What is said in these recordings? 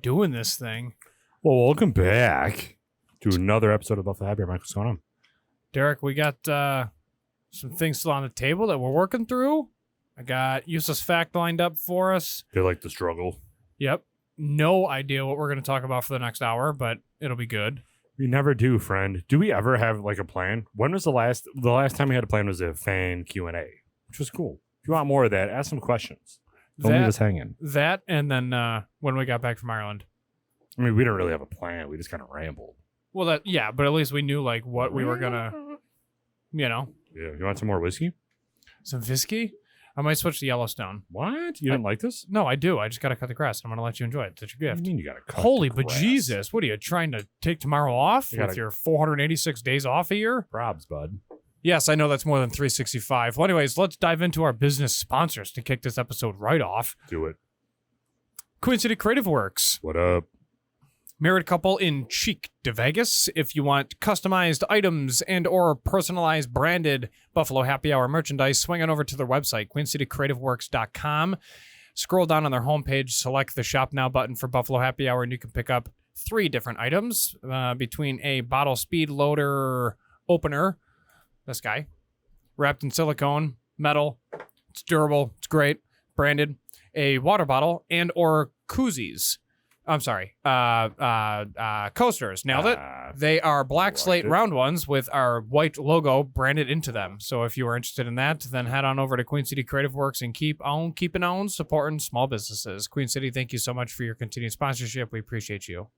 doing this thing. Well, welcome back to another episode of Buffalo Happy Hour. Mike, what's going on? Derek, we got some things still on the table that we're working through. I got useless fact lined up for us. They like the struggle. Yep. No idea what we're going to talk about for the next hour, but it'll be good. We never do, friend. Do we ever have like a plan? When was the last time we had a plan was a fan Q&A, which was cool. If you want more of that, ask some questions. Don't leave us hanging. That, and then when we got back from Ireland. I mean, we didn't really have a plan. We just kind of rambled. Well, but at least we knew like what we were gonna, Yeah. You want some more whiskey? Some whiskey? I might switch to Yellowstone. What? You didn't like this? No, I do. I just gotta cut the grass. I'm gonna let you enjoy it. It's your gift. What do you mean you gotta cut Holy the grass? bejesus! What are you trying to take tomorrow off with your 486 days off a year? Probs, bud. Yes, I know that's more than 365. Well, anyways, let's dive into our business sponsors to kick this episode right off. Do it. Queen City Creative Works. What up? Married couple in Cheek de Vegas. If you want customized items and or personalized branded Buffalo Happy Hour merchandise, swing on over to their website, queencitycreativeworks.com. Scroll down on their homepage, select the Shop Now button for Buffalo Happy Hour, and you can pick up 3 different items between a bottle speed loader opener, this guy, wrapped in silicone, metal. It's durable. It's great. Branded. A water bottle and or koozies. I'm sorry. Coasters. Nailed it. They are black slate round ones with our white logo branded into them. So if you are interested in that, then head on over to Queen City Creative Works and keeping on supporting small businesses. Queen City, thank you so much for your continued sponsorship. We appreciate you.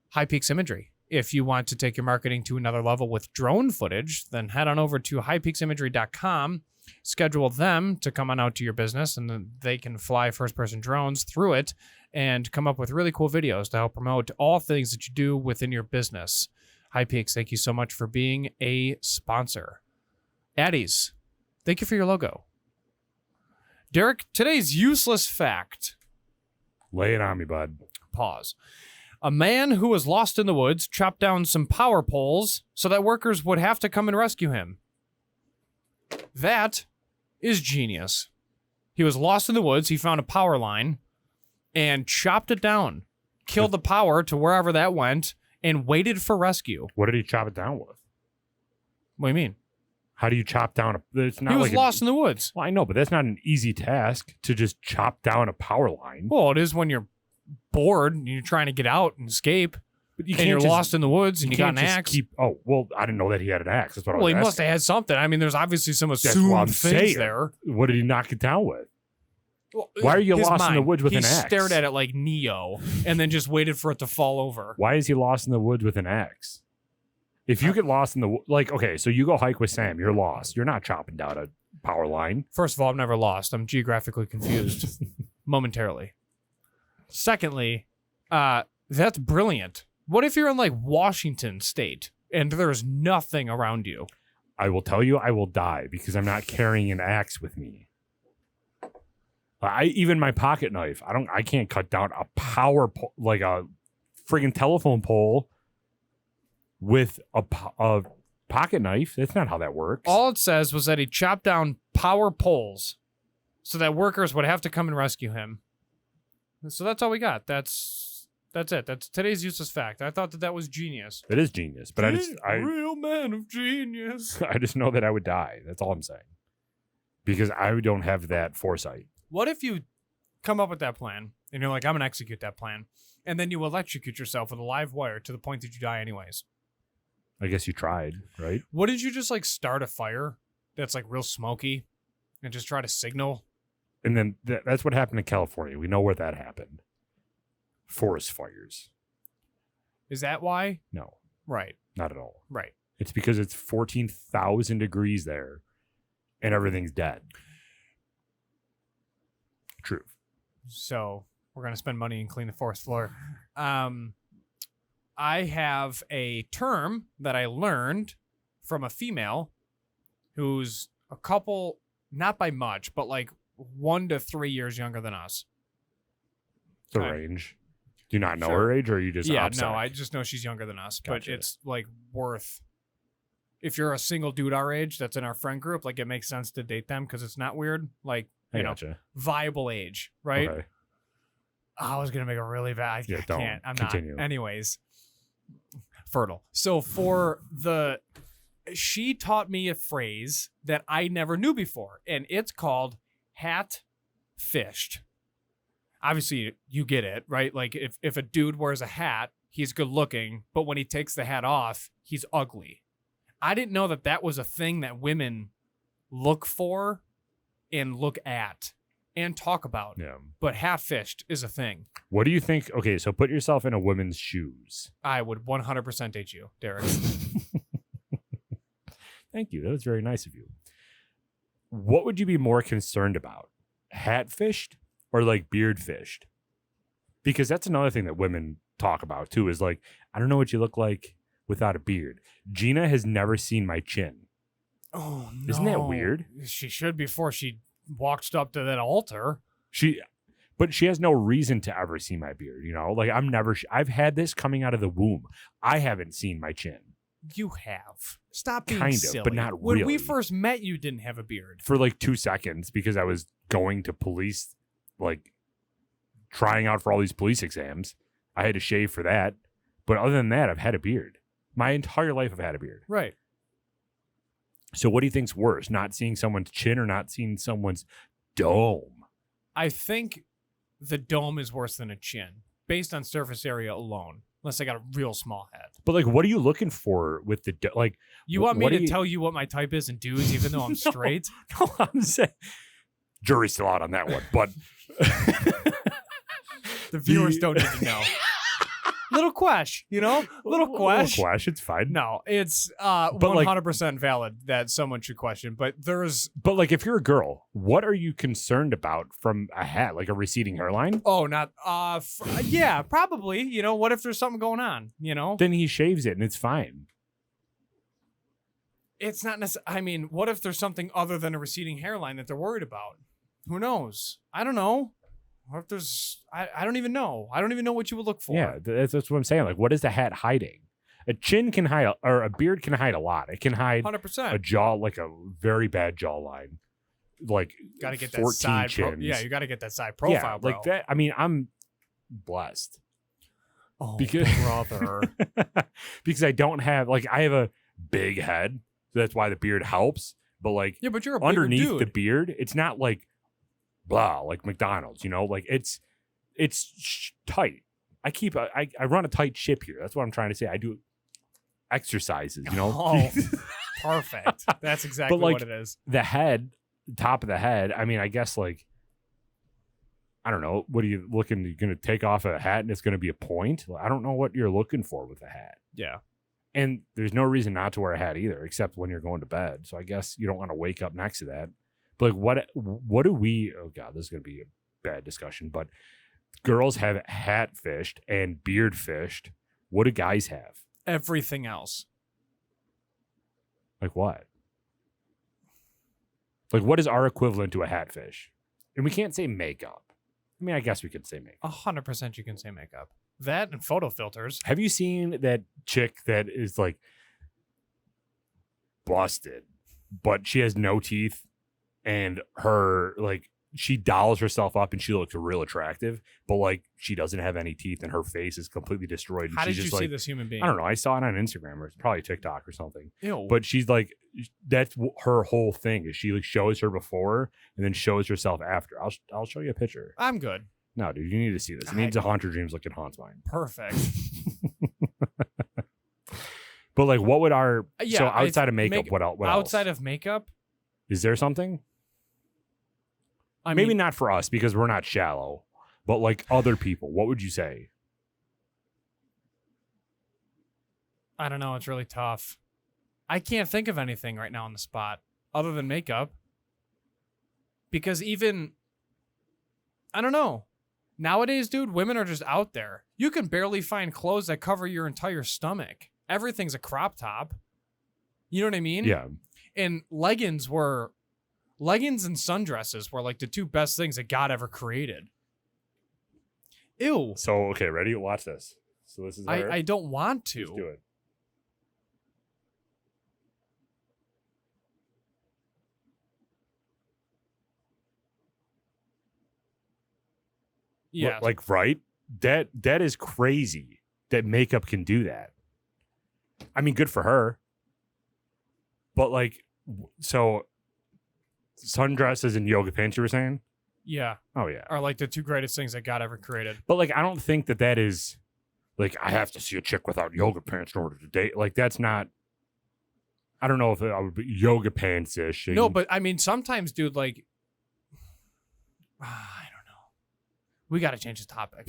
High Peaks Imagery. If you want to take your marketing to another level with drone footage, then head on over to highpeaksimagery.com. Schedule them to come on out to your business, and then they can fly first-person drones through it and come up with really cool videos to help promote all things that you do within your business. High Peaks, thank you so much for being a sponsor. Addies, thank you for your logo. Derek, today's useless fact. Lay it on me, bud. Pause. A man who was lost in the woods chopped down some power poles so that workers would have to come and rescue him. That is genius. He was lost in the woods. He found a power line and chopped it down, killed the power to wherever that went, and waited for rescue. What did he chop it down with? What do you mean? How do you chop down it's not He was like lost in the woods. Well, I know, but that's not an easy task to just chop down a power line. Well, it is when you're bored and you're trying to get out and escape. But you and you're just, lost in the woods and you got an axe. Oh, well, I didn't know that he had an axe. That's what I was Well, he asking. must have had something. I mean, there's obviously some That's what I'm assumed things saying. there. What did he knock it down with? Well, Why are you his lost in the mind, woods with he an axe? He stared at it like Neo and then just waited for it to fall over. Why is he lost in the woods with an axe? If you get lost in the okay, so you go hike with Sam, you're lost. You're not chopping down a power line. First of all, I'm never lost. I'm geographically confused momentarily. Secondly, that's brilliant. What if you're in like Washington State and there's nothing around you? I will tell you, I will die because I'm not carrying an axe with me. Even my pocket knife, I can't cut down a power pole, like a friggin' telephone pole with a pocket knife. That's not how that works. All it says was that he chopped down power poles so that workers would have to come and rescue him. So that's all we got. That's it. That's today's useless fact. I thought that was genius. It is genius, but real man of genius. I just know that I would die. That's all I'm saying. Because I don't have that foresight. What if you come up with that plan and you're like, I'm going to execute that plan, and then you electrocute yourself with a live wire to the point that you die anyways? I guess you tried, right? What did you just like start a fire that's like real smoky and just try to signal? And then that's what happened in California. We know where that happened. Forest fires. Is that why? No. Right. Not at all. Right. It's because it's 14,000 degrees there and everything's dead. Truth. So we're going to spend money and clean the forest floor. I have a term that I learned from a female who's a couple, not by much, but like 1 to 3 years younger than us. The range. Do you not know Sure. her age, or are you just upset? No, I just know she's younger than us. Gotcha. But it's like worth, if you're a single dude our age that's in our friend group, like it makes sense to date them because it's not weird. Like, you know, Gotcha. viable age, right? Okay. I was gonna make a really bad. I Yeah, can't. don't. I'm Continue. not. Anyways, fertile. So she taught me a phrase that I never knew before, and it's called hat fished. Obviously, you get it, right? Like if a dude wears a hat, he's good looking, but when he takes the hat off, he's ugly. I didn't know that was a thing that women look for and look at and talk about. Yeah. But hat fished is a thing. What do you think? Okay, so put yourself in a woman's shoes. I would 100% date you, Derek. Thank you. That was very nice of you. What would you be more concerned about? Hat fished or like beard fished? Because that's another thing that women talk about too, is like, I don't know what you look like without a beard. Gina has never seen my chin. Oh, no. Isn't that weird? She should before she walked up to that altar. But she has no reason to ever see my beard, you know? Like I've had this coming out of the womb. I haven't seen my chin. You have. Stop being Kind of, silly. but not When we really. first met, you didn't have a beard. For like 2 seconds because I was going to police, like trying out for all these police exams. I had to shave for that. But other than that, I've had a beard. My entire life I've had a beard. Right. So what do you think's worse? Not seeing someone's chin or not seeing someone's dome? I think the dome is worse than a chin based on surface area alone, unless I got a real small head. But like, what are you looking for with the like? You want me what to do you- tell you what my type is in dudes, even though I'm straight? No, I'm saying jury's still out on that one, but The viewers don't need to know. Little question, Little Little question. question, it's fine. No, it's like- 100% valid that someone should question, but there's But like, if you're a girl, what are you concerned about from a hat, like a receding hairline? yeah, probably. What if there's something going on? Then he shaves it and it's fine. It's not necessarily. I mean, what if there's something other than a receding hairline that they're worried about? Who knows? I don't know. Or if there's, I don't even know. I don't even know what you would look for. Yeah, that's what I'm saying. Like, what is the hat hiding? A chin can hide, or a beard can hide a lot. It can hide 100%. a jaw, like a very bad jawline, like Got to get 14 that side. chins. You got to get that side profile, yeah, bro. like that. I mean, I'm blessed Oh, because brother. because I don't have I have a big head, so that's why the beard helps. But like, Yeah, but you're a bigger underneath dude. the beard, it's not like blah like McDonald's. Like it's tight. I run a tight ship here. That's what I'm trying to say. I do exercises. Oh, perfect. That's exactly like, what it is. The head, top of the head. I mean, I guess like, I don't know. What are you looking? You're going to take off a hat and it's going to be a point? I don't know what you're looking for with a hat. Yeah. And there's no reason not to wear a hat either, except when you're going to bed. So I guess you don't want to wake up next to that. But like, what do we? Oh God, this is going to be a bad discussion. But girls have hat fished and beard fished. What do guys have? Everything else. Like what? Like what is our equivalent to a hat fish? And we can't say makeup. I mean, I guess we could say makeup. 100% you can say makeup. That and photo filters. Have you seen that chick that is like busted, but she has no teeth and her she dolls herself up and she looks real attractive, but like she doesn't have any teeth and her face is completely destroyed. And How did she's you just see this human being? I don't know. I saw it on Instagram or it's probably TikTok or something. Ew. But she's like, that's her whole thing is she shows her before and then shows herself after. I'll show you a picture. I'm good. No, dude, you need to see this. It needs to haunt your dreams like it haunts mine. Perfect. But like, what would our so I outside of makeup? What else? Outside of makeup, Is there something? I Maybe mean, not for us because we're not shallow, but like other people, what would you say? I don't know. It's really tough. I can't think of anything right now on the spot other than makeup. Because even, I don't know. Nowadays, dude, women are just out there. You can barely find clothes that cover your entire stomach. Everything's a crop top. You know what I mean? Yeah. And leggings and sundresses were like the two best things that God ever created. Ew. So okay, ready? Watch this. So this is her. I don't want to. Let's do it. Yeah. Like, right? That is crazy that makeup can do that. I mean, good for her. But like, so sundresses and yoga pants, you were saying? Yeah. Oh, yeah. Are like the two greatest things that God ever created. But like, I don't think that is like, I have to see a chick without yoga pants in order to date. Like, that's not, I don't know if I would be yoga pants-ish. No, but I mean, sometimes, dude, like, I don't know. We got to change the topic.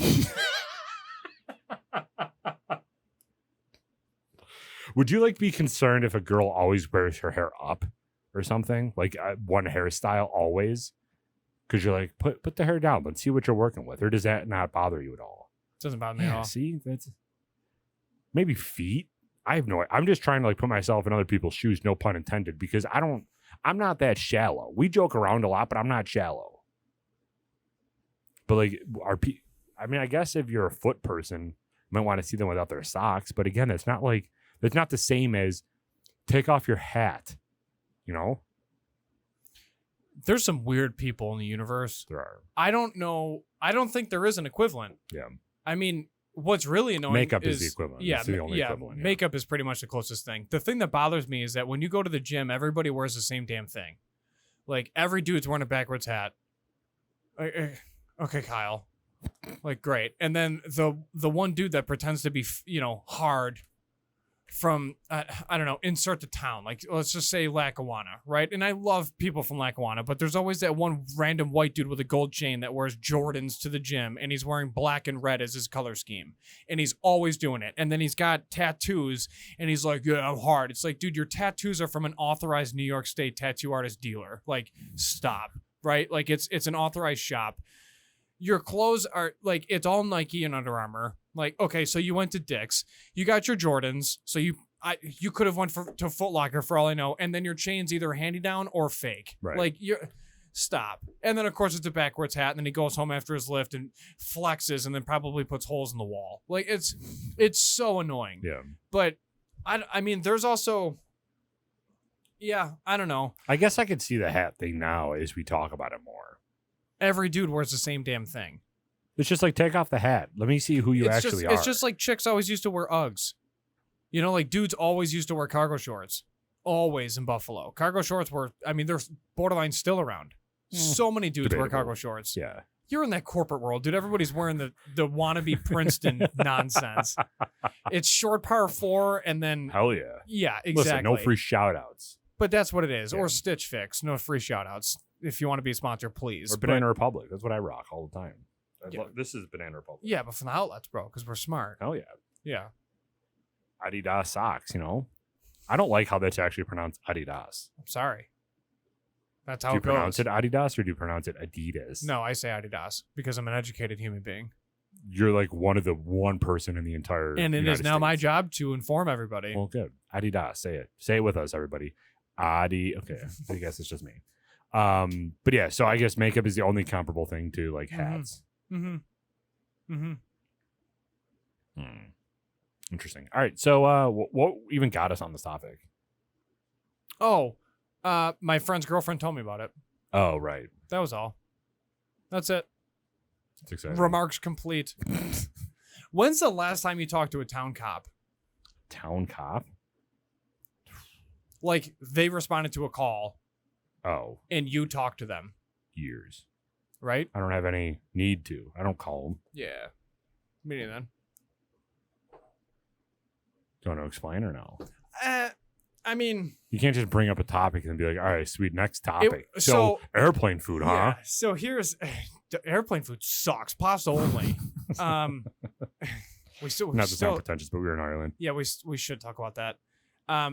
Would you like be concerned if a girl always wears her hair up or something? Like one hairstyle always? Because you're like, put the hair down. Let's see what you're working with. Or does that not bother you at all? Doesn't bother me at all. See, that's maybe feet. I have no. I'm just trying to like put myself in other people's shoes. No pun intended. Because I'm not that shallow. We joke around a lot, but I'm not shallow. But like, I mean, I guess if you're a foot person, you might want to see them without their socks. But again, it's not the same as take off your hat. You know. There's some weird people in the universe. There are. I don't know. I don't think there is an equivalent. Yeah. I mean, what's really annoying makeup is the equivalent. Yeah, it's the only equivalent. Yeah. Makeup is pretty much the closest thing. The thing that bothers me is that when you go to the gym, everybody wears the same damn thing. Like every dude's wearing a backwards hat. Okay, Kyle. Like great. And then the one dude that pretends to be, hard from I don't know, insert the town, like let's just say Lackawanna, right? And I love people from Lackawanna, but there's always that one random white dude with a gold chain that wears Jordans to the gym, and he's wearing black and red as his color scheme, and he's always doing it. And then he's got tattoos, and he's like, yeah, I'm hard. It's like, dude, your tattoos are from an authorized New York State tattoo artist dealer. Like, stop, right? Like it's an authorized shop. Your clothes are like, it's all Nike and Under Armour. Like, okay, so you went to Dick's, you got your Jordans, so you could have went to Foot Locker for all I know, and then your chain's either handy down or fake. Right. Like, stop. And then of course it's a backwards hat, and then he goes home after his lift and flexes, and then probably puts holes in the wall. Like it's so annoying. Yeah. But I mean, there's also, yeah, I don't know. I guess I could see the hat thing now as we talk about it more. Every dude wears the same damn thing. It's just like, take off the hat. Let me see who you actually are. It's just like chicks always used to wear Uggs. You know, like dudes always used to wear cargo shorts. Always in Buffalo. Cargo shorts they're borderline still around. So many dudes Debatable. wear cargo shorts. Yeah. You're in that corporate world, dude. Everybody's wearing the wannabe Princeton nonsense. It's short par 4 and then... Hell yeah. Yeah, exactly. Listen, no free shout-outs. But that's what it is. Yeah. Or Stitch Fix. No free shout-outs. If you want to be a sponsor, please. Or Banana Republic. That's what I rock all the time. Yeah. This is Banana Republic. Yeah, but from the outlets, bro, because we're smart. Hell yeah. Yeah. Adidas socks, I don't like how that's actually pronounced Adidas. I'm sorry. That's how Do you it goes. pronounce it Adidas or do you pronounce it Adidas? No, I say Adidas because I'm an educated human being. You're like one person in the entire And it is United now my States. job to inform everybody. Well, good. Adidas. Say it. Say it with us, everybody. Okay. I guess it's just me. But yeah, so I guess makeup is the only comparable thing to like hats. Mm-hmm. Mm-hmm. Interesting. All right. So what even got us on this topic? Oh, my friend's girlfriend told me about it. Oh, right. That was all. That's it. That's exciting. Remarks complete. When's the last time you talked to a town cop? Town cop? Like they responded to a call. Oh. And you talked to them. Years. Right? I don't have any need to. I don't call them. Yeah. Me neither then. Do you want to explain or no? I mean... You can't just bring up a topic and be like, all right, sweet, next topic. So airplane food, huh? Yeah, so here's... airplane food sucks. Pasta only. We still... Not to sound pretentious, but we were in Ireland. Yeah, we should talk about that.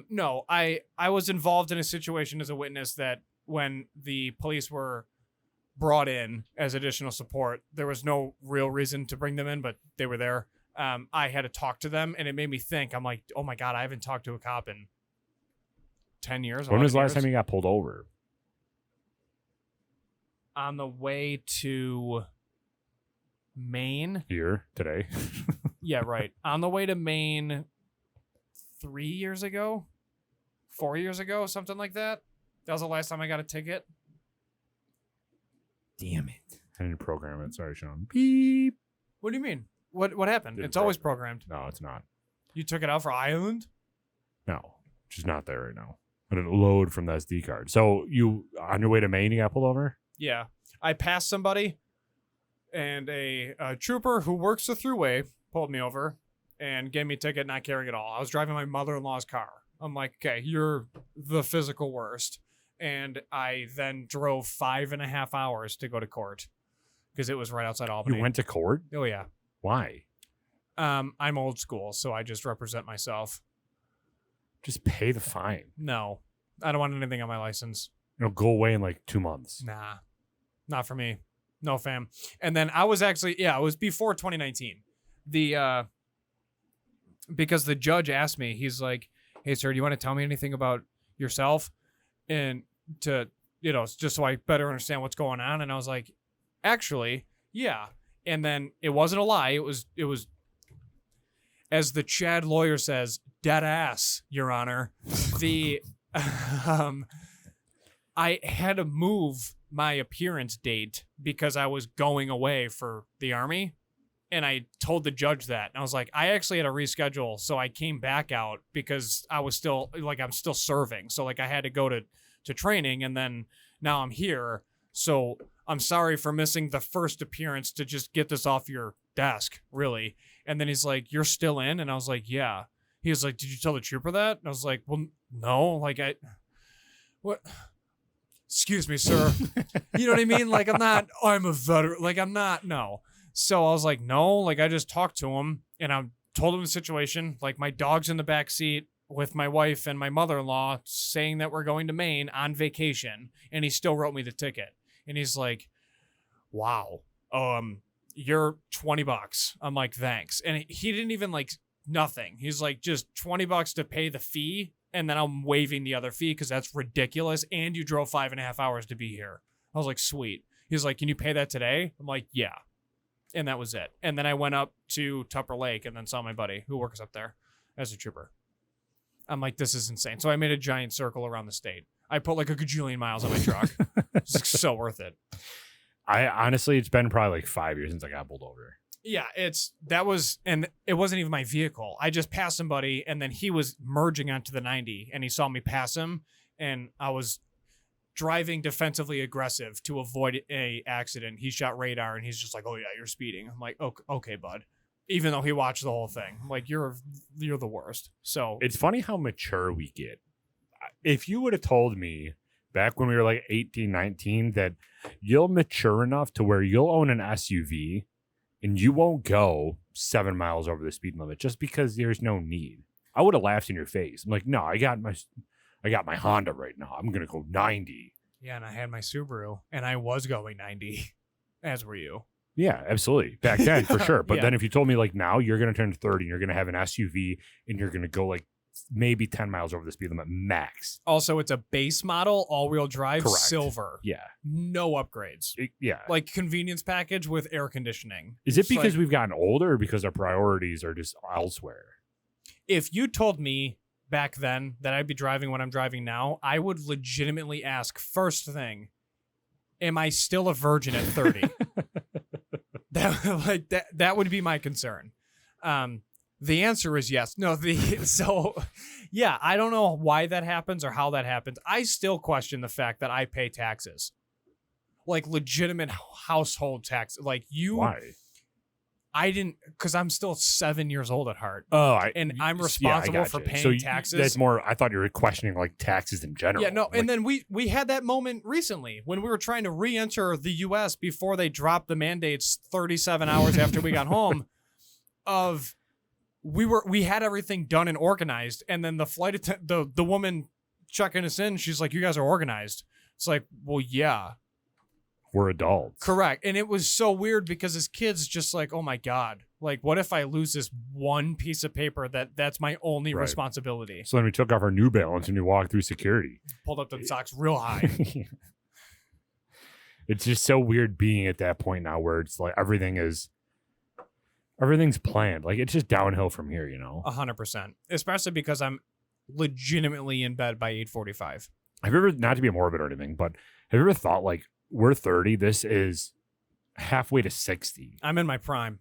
No, I was involved in a situation as a witness that when the police were brought in as additional support, there was no real reason to bring them in, but they were there. I had to talk to them, and it made me think. I'm like, oh my God, I haven't talked to a cop in 10 years. When was the last time you got pulled over? On the way to Maine. Here, today. Yeah, right. On the way to Maine 3 years ago, 4 years ago, something like that. That was the last time I got a ticket. Damn it. I didn't program it. Sorry, Sean. Beep. What do you mean? What happened? Didn't It's always program. programmed. No, it's not. You took it out for Island? No, just not there right now. I didn't load from the SD card. So you on your way to Maine, you got pulled over? Yeah. I passed somebody, and a trooper who works the thruway pulled me over and gave me a ticket not caring at all. I was driving my mother-in-law's car. I'm like, okay, you're the physical worst. And I then drove 5.5 hours to go to court because it was right outside Albany. You went to court? Oh, yeah. Why? I'm old school, so I just represent myself. Just pay the fine. No, I don't want anything on my license. It'll go away in like 2 months. Nah, not for me. No, fam. And then I was actually, it was before 2019. Because the judge asked me, he's like, hey, sir, do you want to tell me anything about yourself? And to, just so I better understand what's going on. And I was like, actually, yeah. And then it wasn't a lie. It was, as the Chad lawyer says, dead ass, Your Honor. I had to move my appearance date because I was going away for the Army. And I told the judge that. And I was like, I actually had to reschedule. So I came back out because I was still, I'm still serving. So, I had to go to training. And then now I'm here. So I'm sorry for missing the first appearance to just get this off your desk, really. And then he's like, you're still in? And I was like, yeah. He was like, did you tell the trooper that? And I was like, well, no. What? Excuse me, sir. You know what I mean? I'm a veteran. I'm not, no. So I was like, no, I just talked to him and I told him the situation. My dog's in the back seat with my wife and my mother-in-law saying that we're going to Maine on vacation. And he still wrote me the ticket. And he's like, wow, you're $20. I'm like, thanks. And he didn't even nothing. He's like, just $20 to pay the fee. And then I'm waiving the other fee because that's ridiculous. And you drove 5.5 hours to be here. I was like, sweet. He's like, can you pay that today? I'm like, yeah. And that was it. And then I went up to Tupper Lake and then saw my buddy who works up there as a trooper. I'm like, this is insane. So I made a giant circle around the state. I put a gajillion miles on my truck. It's so worth it. I honestly, it's been probably 5 years since I got pulled over. Yeah, and it wasn't even my vehicle. I just passed somebody and then he was merging onto the 90 and he saw me pass him and I was driving defensively aggressive to avoid a accident. He shot radar and he's just like, oh yeah, you're speeding. I'm like, okay, bud. Even though he watched the whole thing. I'm like, you're the worst. So it's funny how mature we get. If you would have told me back when we were 18, 19, that you'll mature enough to where you'll own an SUV and you won't go 7 miles over the speed limit just because there's no need, I would have laughed in your face. I'm like, no, I got my Honda right now. I'm going to go 90. Yeah, and I had my Subaru, and I was going 90, as were you. Yeah, absolutely. Back then, for sure. But Yeah. then if you told me now you're going to turn 30 and you're going to have an SUV and you're going to go maybe 10 miles over the speed limit max. Also, it's a base model, all-wheel drive, Correct. silver. Yeah. No upgrades. Yeah. Convenience package with air conditioning. Is it It's because we've gotten older or because our priorities are just elsewhere? If you told me back then that I'd be driving what I'm driving now, I would legitimately ask, first thing, am I still a virgin at 30? That would be my concern. The answer is yes. No, yeah, I don't know why that happens or how that happens. I still question the fact that I pay taxes. Legitimate household tax. Why? I didn't, because I'm still 7 years old at heart. Oh, I'm responsible for paying taxes. That's more, I thought you were questioning taxes in general. Yeah, no, and then we had that moment recently when we were trying to re-enter the U.S. before they dropped the mandates 37 hours after we got home. We had everything done and organized, and then the woman checking us in, she's like, "You guys are organized." It's like, well, yeah. We're adults. Correct. And it was so weird because as kids, just oh my God, what if I lose this one piece of paper that's my only Right. responsibility? So then we took off our New Balance and we walked through security. Pulled up the socks real high. It's just so weird being at that point now where it's everything's planned. It's just downhill from here, 100%. Especially because I'm legitimately in bed by 8:45. Have you ever, not to be morbid or anything, but have you ever thought we're 30, this is halfway to 60. I'm in my prime.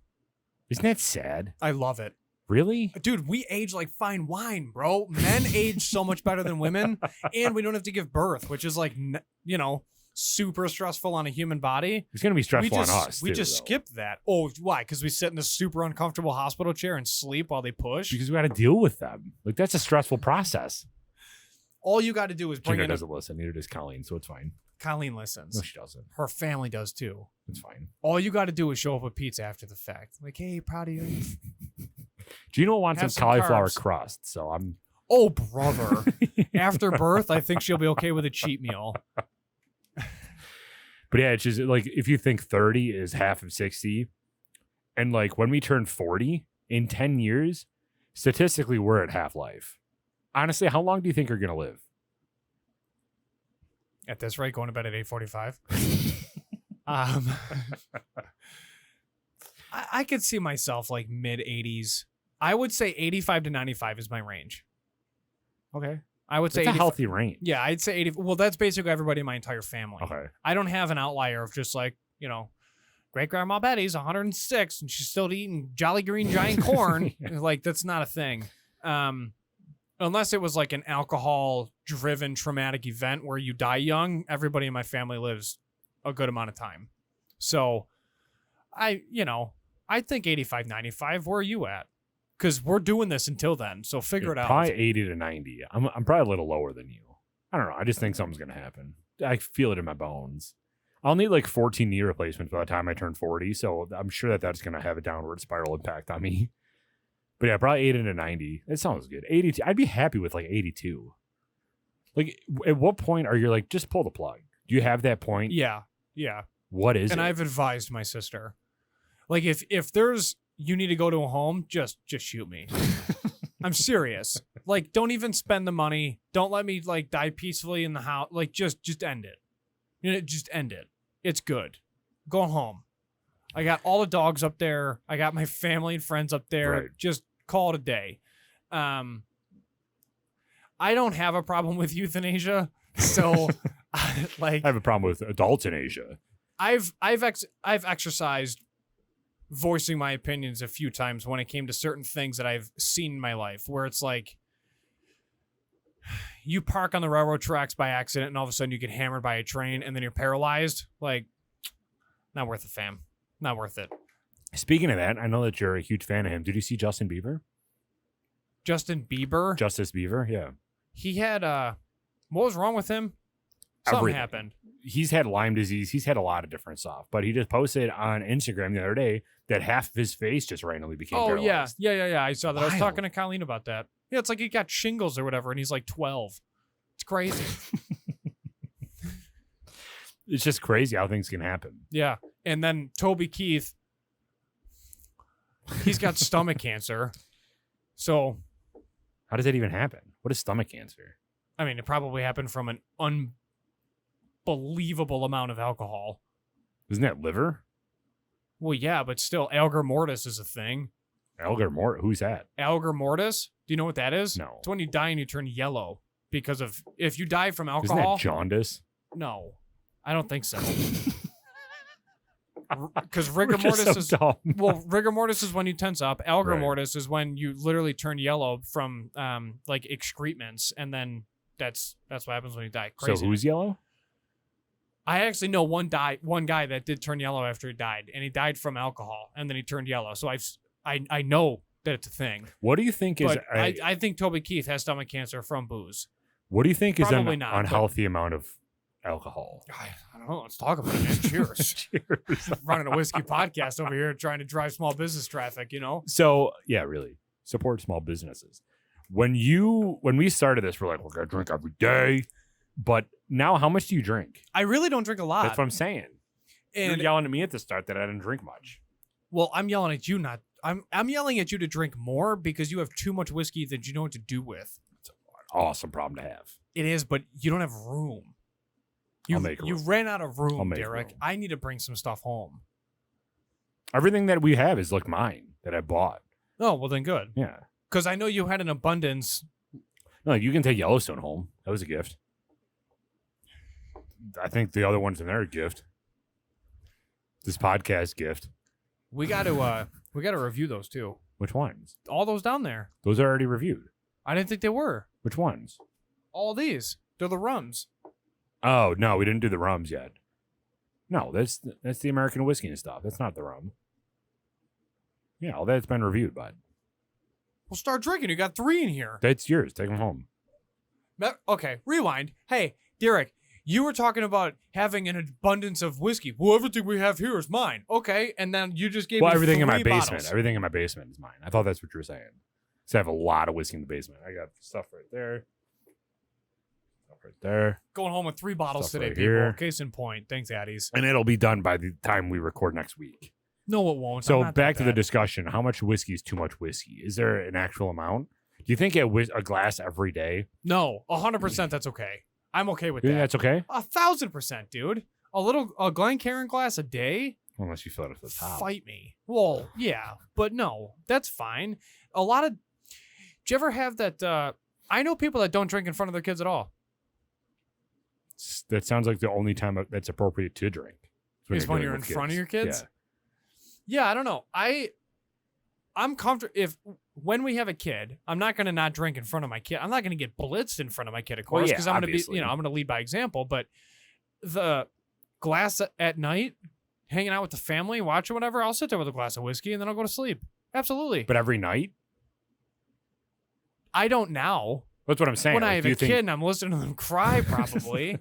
Isn't that sad? I love it. Really? Dude, we age like fine wine, bro. Men age so much better than women, and we don't have to give birth, which is like, super stressful on a human body. It's going to be stressful on us, We just skip that. Oh, why? Because we sit in a super uncomfortable hospital chair and sleep while they push? Because we got to deal with them. Like, that's a stressful process. All you got to do is bring Gina in doesn't listen. Neither does Colleen, so it's fine. Colleen listens. No, she doesn't. Her family does too. It's fine. All you got to do is show up with pizza after the fact. Like, hey, proud of you. Gina wants Have some some cauliflower carbs. crust, so I'm... Oh, brother. After birth, I think she'll be okay with a cheat meal. But yeah, it's just like, if you think 30 is half of 60, and like when we turn 40 in 10 years, statistically, we're at half life. Honestly, how long do you think you're going to live? At this rate, going to bed at 8:45. I could see myself like mid 80s. I would say 85 to 95 is my range. Okay. I would say It's a 85 healthy range. Yeah, I'd say 80. Well, that's basically everybody in my entire family. Okay. I don't have an outlier of just like, great grandma Betty's 106 and she's still eating Jolly Green Giant corn. Yeah. Like, that's not a thing. Unless it was like an alcohol driven traumatic event where you die young, everybody in my family lives a good amount of time. So I think 85, 95. Where are you at? Because we're doing this until then. So figure it out. Probably 80 to 90. I'm probably a little lower than you. I don't know. I just think something's going to happen. I feel it in my bones. I'll need like 14 knee replacements by the time I turn 40. So I'm sure that's going to have a downward spiral impact on me. But yeah, probably 80 to 90. It sounds good. 82. I'd be happy with like 82. Like, at what point are you like, just pull the plug? Do you have that point? Yeah. What is And it? I've advised my sister, like, if there's, you need to go to a home, just shoot me. I'm serious. Like, don't even spend the money. Don't let me like die peacefully in the house. Like, just end it. Just end it. It's good. Go home. I got all the dogs up there. I got my family and friends up there. Right. Just call it a day. I don't have a problem with euthanasia. So like, I have a problem with adults in Asia. I've exercised voicing my opinions a few times when it came to certain things that I've seen in my life, where it's like you park on the railroad tracks by accident and all of a sudden you get hammered by a train and then you're paralyzed. Like, not worth it, fam. Not worth it. Speaking of that, I know that you're a huge fan of him. Did you see Justin Bieber? Justin Bieber? Justice Bieber, yeah. He had what was wrong with him? Something Everything. happened. He's had Lyme disease. He's had a lot of different stuff. But he just posted on Instagram the other day that half of his face just randomly became paralyzed. Yeah. I saw that. I was Wild. talking to Colleen about that. Yeah, it's like he got shingles or whatever, and he's like 12. It's crazy. It's just crazy how things can happen. Yeah. And then Toby Keith, he's got stomach cancer. So, How does that even happen? What is stomach cancer? I mean, it probably happened from an unbelievable amount of alcohol. Isn't that liver? Well, yeah, but still, algor mortis is a thing. Algar Mort? Who's that? Algor mortis? Do you know what that is? No. It's when you die and you turn yellow because of, if you die from Isn't alcohol. that jaundice? No, I don't think so. Because rigor We're just mortis so is dumb. well, rigor mortis is when you tense up. Algor Right. mortis is when you literally turn yellow from like excrements, and then that's what happens when you die. Crazy. So who's yellow? I actually know one guy that did turn yellow after he died, and he died from alcohol, and then he turned yellow. So I know that it's a thing. What do you think is? But I think Toby Keith has stomach cancer from booze. What do you think is Probably an not, but- unhealthy amount of alcohol? I don't know. Let's talk about it, man. Cheers. Cheers. Running a whiskey podcast over here, trying to drive small business traffic. So yeah, really support small businesses. When we started this, we're like, we're gonna drink every day. But now, how much do you drink? I really don't drink a lot. That's what I'm saying. You're And yelling at me at the start that I didn't drink much. well, I'm yelling at you, not I'm yelling at you to drink more because you have too much whiskey that you know what to do with. It's an awesome problem to have. It is, but you don't have room. I'll make You room. ran out of I'll room, make Derek. room. I need to bring some stuff home. Everything that we have is like mine that I bought. Oh, well then good. Yeah. Because I know you had an abundance. No, you can take Yellowstone home. That was a gift. I think the other ones in there are a gift. This podcast gift. We got to review those too. Which ones? All those down there. Those are already reviewed. I didn't think they were. Which ones? All these. They're the rums. Oh, no, we didn't do the rums yet. No, that's the American whiskey and stuff. That's not the rum. Yeah, all that's been reviewed, bud. Well, start drinking. You got 3 in here. That's yours. Take them home. Okay, rewind. Hey, Derek, you were talking about having an abundance of whiskey. Well, everything we have here is mine. Okay, and then you just gave me everything in my 3 basement. bottles. Everything in my basement is mine. I thought that's what you were saying. So I have a lot of whiskey in the basement. I got stuff right there. Stuff right there. Going home with 3 bottles Stuff today, right people. here. Case in point. Thanks, Addies. And it'll be done by the time we record next week. No, it won't. So I'm not back that to the bad. discussion. How much whiskey is too much whiskey? Is there an actual amount? Do you think a glass every day? No, 100% that's okay. I'm okay with Do you think that. that's okay? 1,000%, dude. A Glencairn glass a day? Unless you fill it up to the top. Fight me. Well, yeah, but no, that's fine. Do you ever have that? I know people that don't drink in front of their kids at all. That sounds like the only time that's appropriate to drink. Is when dealing you're in with front of kids. your kids? Yeah. Yeah, I don't know. I'm comfortable when we have a kid, I'm not going to not drink in front of my kid. I'm not going to get blitzed in front of my kid, of Well, course, yeah, because I'm going to be, obviously. I'm going to lead by example. But the glass at night, hanging out with the family, watching whatever, I'll sit there with a glass of whiskey and then I'll go to sleep. Absolutely. But every night? I don't now. That's what I'm saying. When Like, I have do a you think- kid and I'm listening to them cry, probably,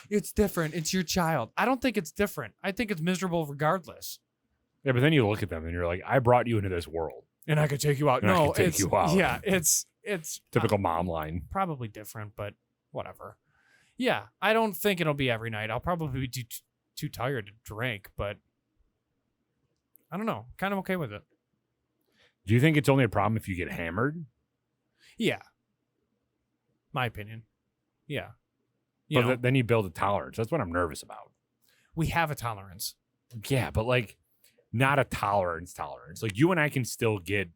it's different. It's your child. I don't think it's different. I think it's miserable regardless. Yeah, but then you look at them and you're like, I brought you into this world. And I could take you out. And I No, could take it's you out. yeah, it's Typical mom line. probably different, but whatever. Yeah, I don't think it'll be every night. I'll probably be too tired to drink, but I don't know. Kind of okay with it. Do you think it's only a problem if you get hammered? Yeah. My opinion. Yeah. But then you build a tolerance. That's what I'm nervous about. We have a tolerance. Yeah, but like not a tolerance. Like you and I can still get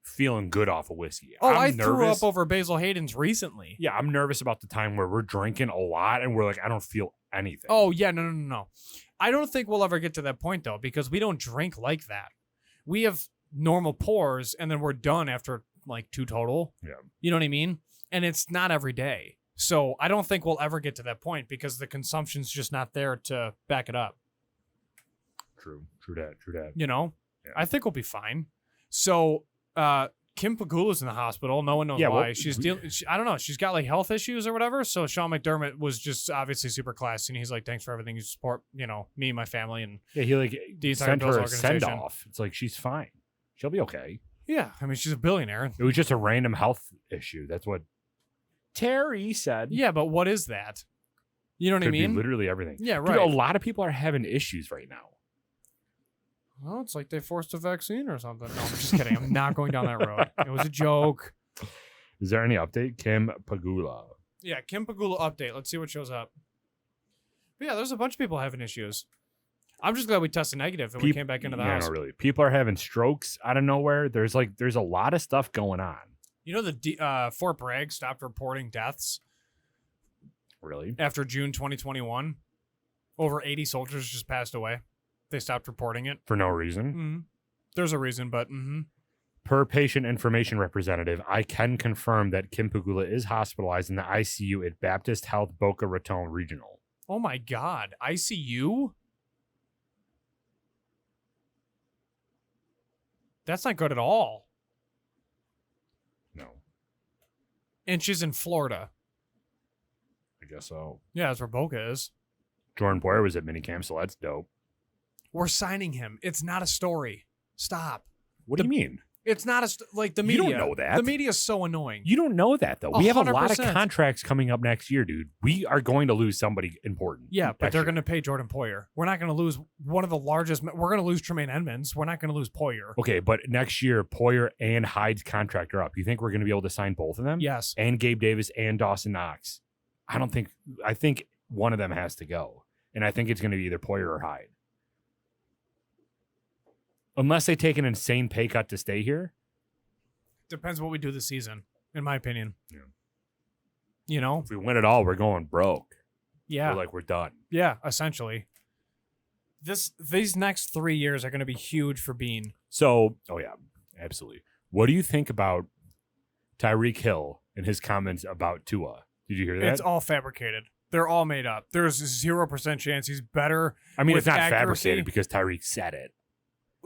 feeling good off of whiskey. Oh, I'm I threw nervous. up over Basil Hayden's recently. Yeah, I'm nervous about the time where we're drinking a lot and we're like, I don't feel anything. Oh, yeah, no. I don't think we'll ever get to that point, though, because we don't drink like that. We have normal pours, and then we're done after, like, 2 total. Yeah. You know what I mean? And it's not every day. So I don't think we'll ever get to that point because the consumption's just not there to back it up. True that. You know? Yeah. I think we'll be fine. So Kim Pagula's in the hospital. No one knows Yeah, why. well, She's dealing. I don't know. She's got like health issues or whatever. So Sean McDermott was just obviously super classy, and he's like, "Thanks for everything you support. Me and my family." And Yeah, he like The entire sent Bills her a send organization. off. It's like she's fine. She'll be okay. yeah, I mean, she's a billionaire. It was just a random health issue. That's what Terry said. Yeah, but what is that? You know what Could I mean? be literally everything. Yeah, Dude, right. a lot of people are having issues right now. Well, it's like they forced a vaccine or something. No, I'm just kidding. I'm not going down that road. It was a joke. Is there any update? Kim Pagula. Yeah, Kim Pagula update. Let's see what shows up. But yeah, there's a bunch of people having issues. I'm just glad we tested negative and we came back into the house. No, really. People are having strokes out of nowhere. There's a lot of stuff going on. You know, the Fort Bragg stopped reporting deaths Really? after June 2021. Over 80 soldiers just passed away. They stopped reporting it. For no reason. Mm-hmm. There's a reason, but Per patient information representative, I can confirm that Kim Pagula is hospitalized in the ICU at Baptist Health Boca Raton Regional. oh my God, ICU? That's not good at all. No, And she's in Florida. I guess so. Yeah, that's where Boca is. Jordan Boyer was at minicamp, so that's dope. We're signing him. It's not a story. Stop. What do you mean? It's not like the You media. don't know that. The media is so annoying. You don't know that, though. We have a lot of 100%. contracts coming up next year, dude. We are going to lose somebody important. Yeah, but next they're year. going to pay Jordan Poyer. We're not going to lose one of the largest. We're going to lose Tremaine Edmonds. We're not going to lose Poyer. Okay, but next year, Poyer and Hyde's contract are up. You think we're going to be able to sign both of them? Yes. And Gabe Davis and Dawson Knox. I think one of them has to go. And I think it's going to be either Poyer or Hyde. Unless they take an insane pay cut to stay here. Depends what we do this season, in my opinion. Yeah. You know? If we win it all, we're going broke. Yeah. We're done. Yeah, essentially. these next 3 years are going to be huge for Bean. So, oh yeah, absolutely. What do you think about Tyreek Hill and his comments about Tua? Did you hear that? It's all fabricated. They're all made up. There's 0% chance he's better. I mean, with it's not accuracy. fabricated because Tyreek said it.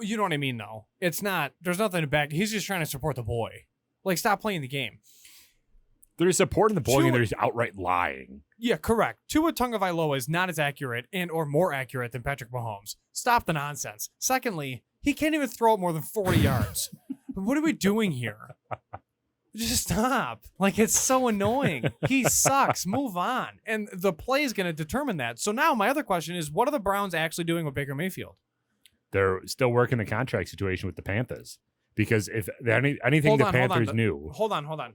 You know what I mean, though. It's not. There's nothing to back. He's just trying to support the boy. Like, stop playing the game. There's supporting the boy Tua- and there's outright lying. Yeah, correct. Tua Tagovailoa is not as accurate and or more accurate than Patrick Mahomes. Stop the nonsense. Secondly, he can't even throw it more than 40 yards. What are we doing here? Just stop. Like, it's so annoying. He sucks. Move on. And the play is going to determine that. So now my other question is, what are the Browns actually doing with Baker Mayfield? They're still working the contract situation with the Panthers. Because if anything the Panthers knew. Hold on.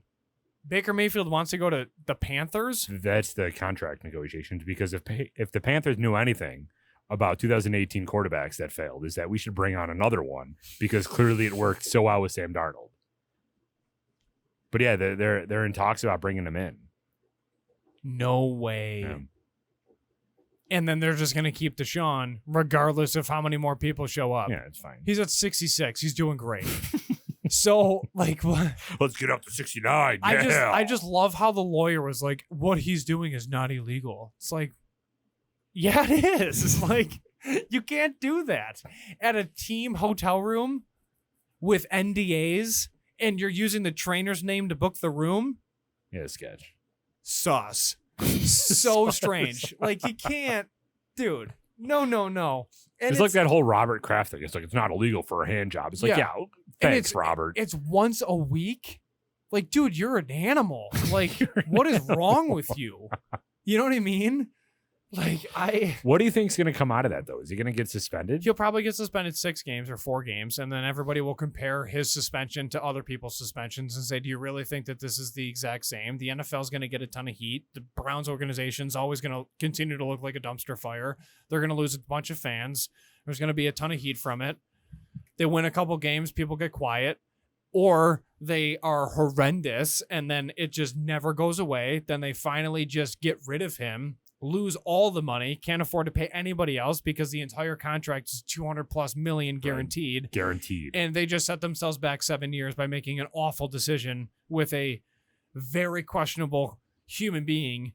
Baker Mayfield wants to go to the Panthers? That's the contract negotiations. Because if the Panthers knew anything about 2018 quarterbacks that failed, is that we should bring on another one. Because clearly it worked so well with Sam Darnold. But yeah, they're in talks about bringing him in. No way. Yeah. And then they're just going to keep Deshaun regardless of how many more people show up. Yeah, it's fine. He's at 66. He's doing great. So, like, what? Let's get up to 69. I just love how the lawyer was like, what he's doing is not illegal. It's like, yeah, it is. It's like, you can't do that at a team hotel room with NDAs and you're using the trainer's name to book the room. Yeah, sketch. Sus. So strange. Like, you can't, dude. No. And it's like that whole Robert Kraft thing. It's like, it's not illegal for a hand job. It's like, yeah, thanks, Robert. It's once a week. Like, dude, you're an animal. Like, what is wrong with you? You know what I mean? Like, What do you think's going to come out of that, though? Is he going to get suspended? He'll probably get suspended 6 games or 4 games, and then everybody will compare his suspension to other people's suspensions and say, do you really think that this is the exact same? The NFL is going to get a ton of heat. The Browns organization's always going to continue to look like a dumpster fire. They're going to lose a bunch of fans. There's going to be a ton of heat from it. They win a couple games, people get quiet, or they are horrendous, and then it just never goes away. Then they finally just get rid of him, lose all the money, can't afford to pay anybody else because the entire contract is $200+ million guaranteed. Right. Guaranteed. And they just set themselves back 7 years by making an awful decision with a very questionable human being.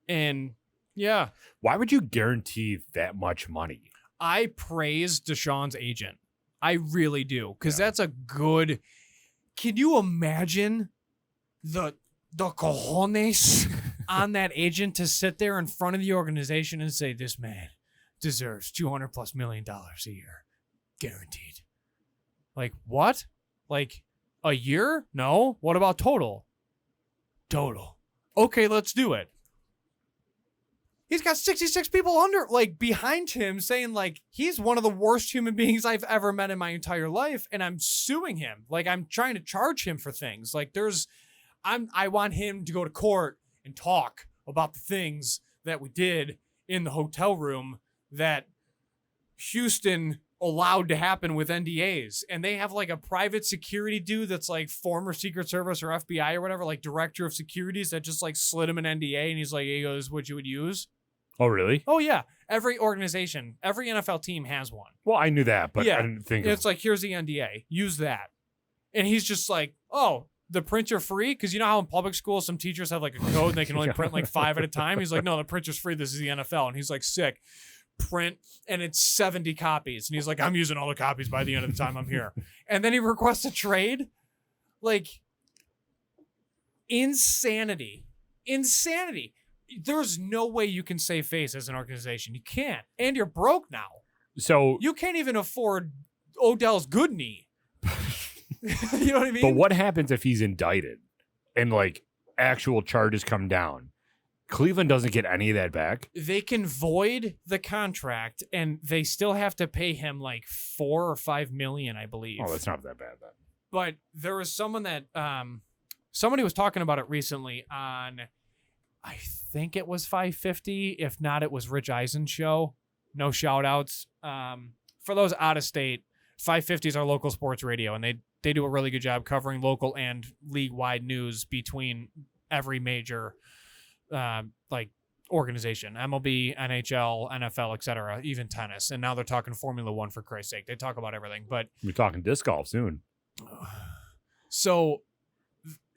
And yeah. Why would you guarantee that much money? I praise Deshaun's agent. I really do. Because that's a good. Can you imagine the cojones on that agent to sit there in front of the organization and say, this man deserves $200+ million a year. Guaranteed. Like, what? Like, a year? No. What about total? Total. Okay, let's do it. He's got 66 people behind him saying, like, he's one of the worst human beings I've ever met in my entire life, and I'm suing him. Like, I'm trying to charge him for things. Like, I want him to go to court and talk about the things that we did in the hotel room that Houston allowed to happen with NDAs. And they have like a private security dude that's like former Secret Service or FBI or whatever, like director of securities that just like slid him an NDA. And he's like, hey, this is what you would use. Oh, really? Oh, yeah. Every organization, every NFL team has one. Well, I knew that, but yeah. I didn't think it's like, here's the NDA. Use that. And he's just like, oh, the prints are free? Because you know how in public school some teachers have like a code and they can only print like 5 at a time? He's like, no, the printer's free. This is the NFL. And he's like, sick. Print, and it's 70 copies. And he's like, I'm using all the copies by the end of the time I'm here. And then he requests a trade. Like, insanity. There's no way you can save face as an organization. You can't. And you're broke now. So you can't even afford Odell's good knee. You know what I mean? But what happens if he's indicted and like actual charges come down? Cleveland doesn't get any of that back. They can void the contract and they still have to pay him like $4 or $5 million, I believe. Oh, that's not that bad then. But there was someone that somebody was talking about it recently on, I think it was 550. If not, it was Rich Eisen's show. No shout outs. For those out of state, 550 is our local sports radio, and they do a really good job covering local and league-wide news between every major like organization. MLB, NHL, NFL, etc., even tennis. And now they're talking Formula One, for Christ's sake. They talk about everything. But We're talking disc golf soon. so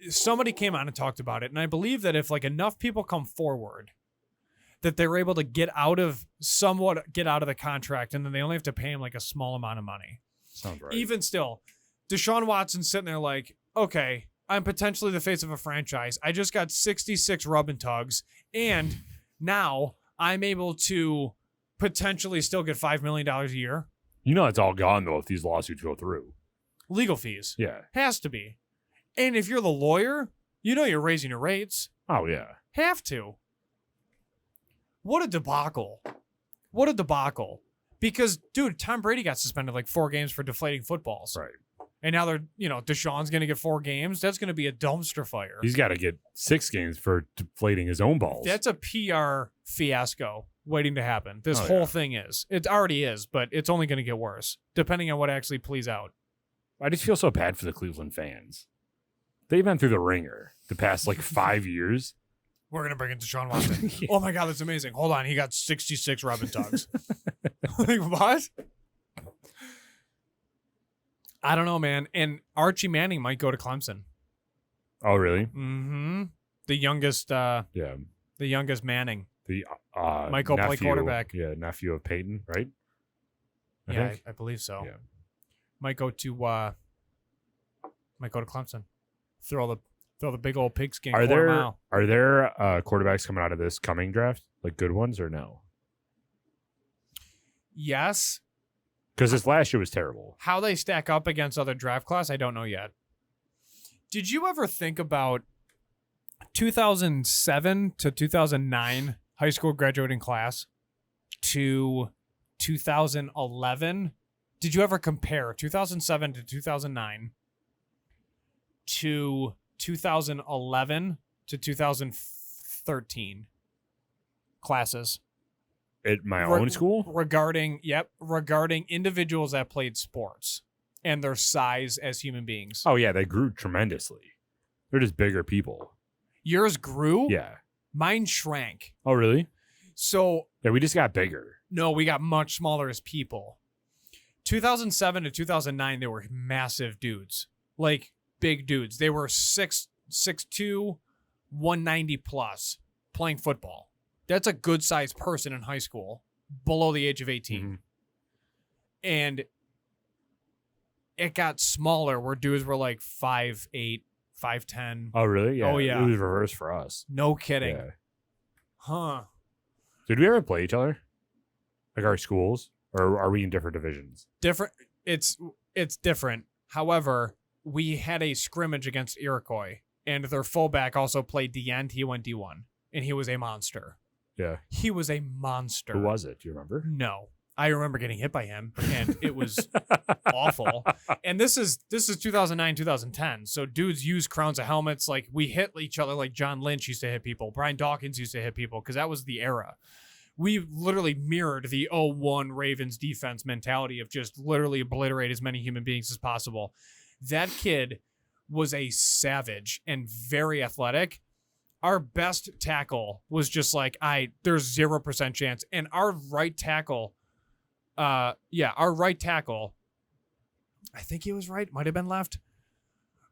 somebody came on and talked about it. And I believe that if like enough people come forward, that they're able to get out of the contract, and then they only have to pay him like a small amount of money. Sounds right. Even still, Deshaun Watson's sitting there like, okay, I'm potentially the face of a franchise. I just got 66 rub and tugs, and now I'm able to potentially still get $5 million a year. You know it's all gone, though, if these lawsuits go through. Legal fees. Yeah. Has to be. And if you're the lawyer, you know you're raising your rates. Oh, yeah. Have to. What a debacle. What a debacle. Because, dude, Tom Brady got suspended like 4 games for deflating footballs. Right. And now Deshaun's going to get 4 games. That's going to be a dumpster fire. He's got to get 6 games for deflating his own balls. That's a PR fiasco waiting to happen. This whole thing is. It already is, but it's only going to get worse, depending on what actually plays out. I just feel so bad for the Cleveland fans. They've been through the ringer the past, 5 years. We're going to bring in Deshaun Watson. Yeah. Oh, my God, that's amazing. Hold on. He got 66 rub and tugs. Like, what? I don't know, man. And Archie Manning might go to Clemson. Oh, really? Mm-hmm. The youngest Manning. The might go play quarterback. Yeah, nephew of Peyton, right? I believe so. Yeah. Might go to Clemson. Throw the big old pigskin. Are there quarterbacks coming out of this coming draft, like good ones, or no? Yes. Because this last year was terrible. How they stack up against other draft class, I don't know yet. Did you ever think about 2007 to 2009 high school graduating class to 2011? Did you ever compare 2007 to 2009 to 2011 to 2013 classes? At my own school? Regarding individuals that played sports and their size as human beings. Oh, yeah, they grew tremendously. They're just bigger people. Yours grew? Yeah. Mine shrank. Oh, really? So... Yeah, we just got bigger. No, we got much smaller as people. 2007 to 2009, they were massive dudes. Like, big dudes. They were 6'2", 190 plus, playing football. That's a good-sized person in high school, below the age of 18. Mm-hmm. And it got smaller where dudes were like 5'8", 5'10". Oh, really? Yeah. Oh, yeah. It was reversed for us. No kidding. Yeah. Huh. Did we ever play each other? Like our schools? Or are we in different divisions? Different. It's different. However, we had a scrimmage against Iroquois, and their fullback also played D end. He went D1, and he was a monster. Yeah. He was a monster. Who was it? Do you remember? No. I remember getting hit by him, and it was awful. And this is 2009, 2010. So dudes use crowns of helmets. Like, we hit each other like John Lynch used to hit people. Brian Dawkins used to hit people because that was the era. We literally mirrored the 0-1 Ravens defense mentality of just literally obliterate as many human beings as possible. That kid was a savage and very athletic. Our best tackle was just like, there's 0% chance. And our right tackle, I think he was right, might have been left,